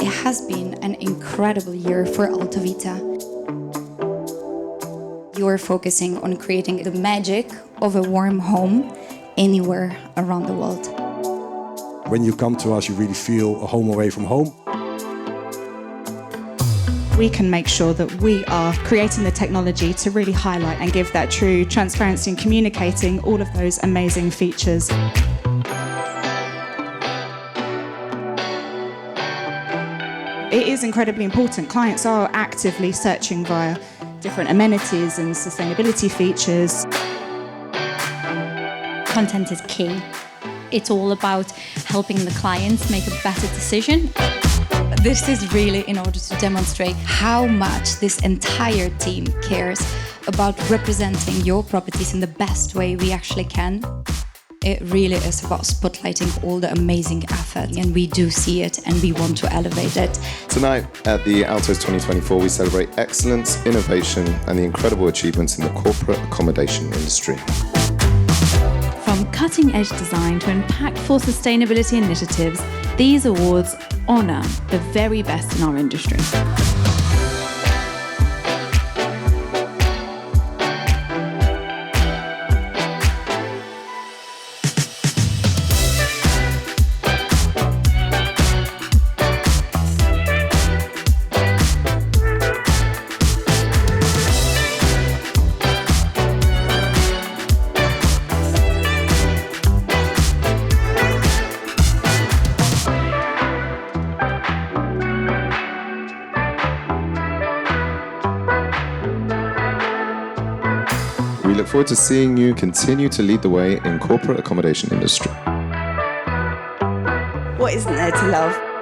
It has been an incredible year for AltoVita. You are focusing on creating the magic of a warm home anywhere around the world. When you come to us, you really feel a home away from home. We can make sure that we are creating the technology to really highlight and give that true transparency and communicating all of those amazing features. It is incredibly important. Clients are actively searching via different amenities and sustainability features. Content is key. It's all about helping the clients make a better decision. This is really in order to demonstrate how much this entire team cares about representing your properties in the best way we actually can. It really is about spotlighting all the amazing effort, and we do see it and we want to elevate it. Tonight at the Altos 2024, we celebrate excellence, innovation and the incredible achievements in the corporate accommodation industry. From cutting-edge design to impactful sustainability initiatives, these awards honour the very best in our industry. We look forward to seeing you continue to lead the way in corporate accommodation industry. What isn't there to love?